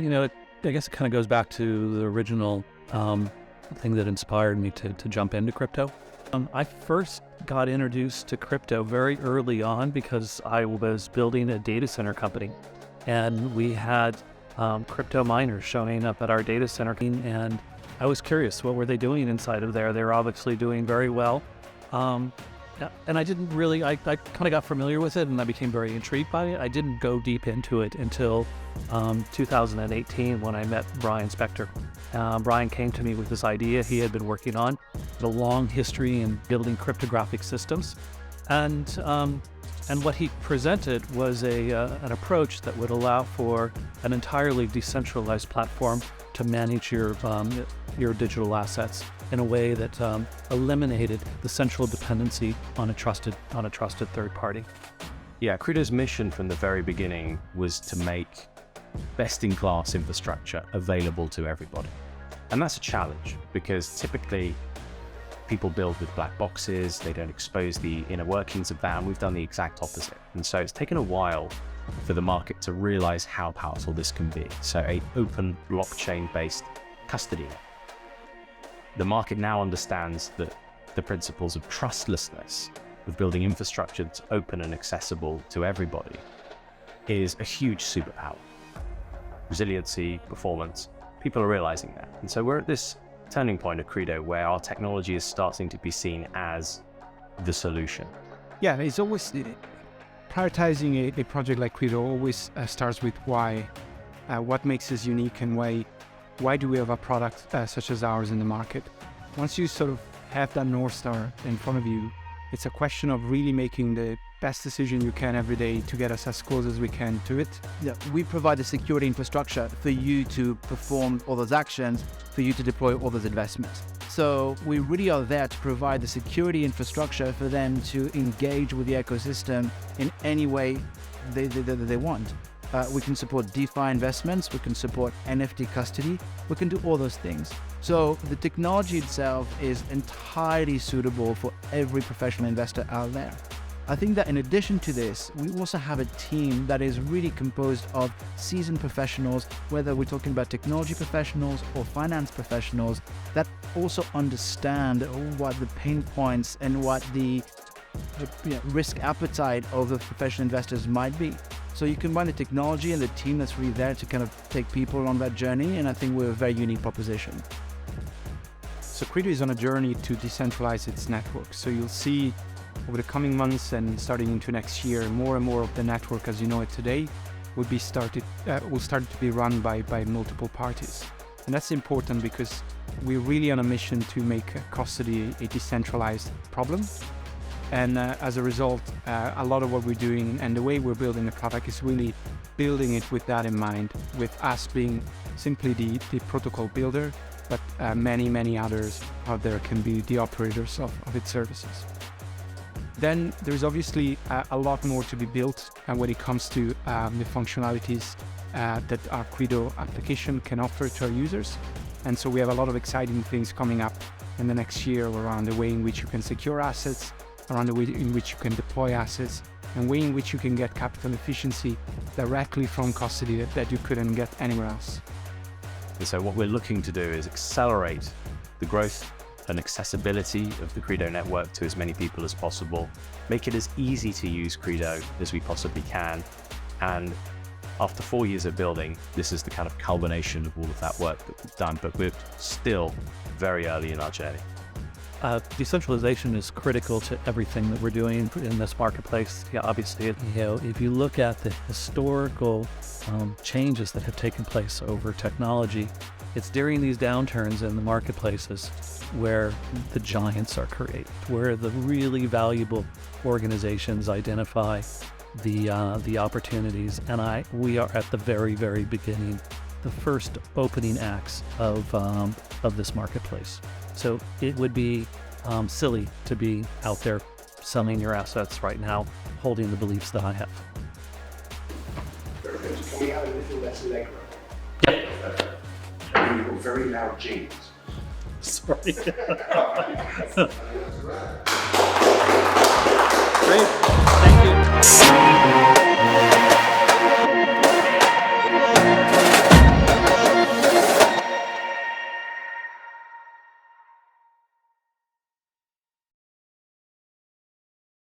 I guess it kind of goes back to the original thing that inspired me to jump into crypto. I first got introduced to crypto very early on because I was building a data center company, and we had crypto miners showing up at our data center, and I was curious, what were they doing inside of there? They were obviously doing very well. And I didn't really, I kind of got familiar with it and I became very intrigued by it. I didn't go deep into it until 2018 when I met Brian Spector. Brian came to me with this idea he had been working on, the long history in building cryptographic systems. And what he presented was an approach that would allow for an entirely decentralized platform to manage your digital assets in a way that eliminated the central dependency on a trusted third party. Yeah, Qredo's mission from the very beginning was to make best-in-class infrastructure available to everybody. And that's a challenge because typically people build with black boxes, they don't expose the inner workings of that, and we've done the exact opposite. And so it's taken a while for the market to realize how powerful this can be. So an open blockchain-based custody. The market now understands that the principles of trustlessness, of building infrastructure that's open and accessible to everybody, is a huge superpower. Resiliency, performance, people are realizing that. And so we're at this turning point at Qredo where our technology is starting to be seen as the solution. Yeah, it's always prioritizing a project like Qredo always starts with why, what makes us unique, and why do we have a product such as ours in the market. Once you sort of have that North Star in front of you, it's a question of really making the best decision you can every day to get us as close as we can to it. Yeah, we provide the security infrastructure for you to perform all those actions, for you to deploy all those investments. So we really are there to provide the security infrastructure for them to engage with the ecosystem in any way they want. We can support DeFi investments, we can support NFT custody, we can do all those things. So the technology itself is entirely suitable for every professional investor out there. I think that in addition to this, we also have a team that is really composed of seasoned professionals, whether we're talking about technology professionals or finance professionals, that also understand what the pain points and what the risk appetite of the professional investors might be. So you combine the technology and the team that's really there to kind of take people on that journey, and I think we're a very unique proposition. So Qredo is on a journey to decentralize its network. So you'll see over the coming months and starting into next year, more and more of the network as you know it today will start to be run by multiple parties. And that's important because we're really on a mission to make custody a decentralized problem. And as a result, a lot of what we're doing and the way we're building the product is really building it with that in mind, with us being simply the protocol builder, but many others out there can be the operators of its services. Then there's obviously a lot more to be built when it comes to the functionalities that our Qredo application can offer to our users. And so we have a lot of exciting things coming up in the next year around the way in which you can secure assets, around the way in which you can deploy assets, and way in which you can get capital efficiency directly from custody that you couldn't get anywhere else. And so what we're looking to do is accelerate the growth and accessibility of the Qredo network to as many people as possible, make it as easy to use Qredo as we possibly can. And after 4 years of building, this is the kind of culmination of all of that work that we've done, but we're still very early in our journey. Decentralization is critical to everything that we're doing in this marketplace. Yeah, obviously, if you look at the historical changes that have taken place over technology, it's during these downturns in the marketplaces where the giants are created, where the really valuable organizations identify the opportunities, and we are at the very beginning, the first opening acts of this marketplace. So it would be silly to be out there selling your assets right now, holding the beliefs that I have. Very good. Can we have a little less Allegro? Yep. You've got very loud jingles. Sorry. Great. Thank you.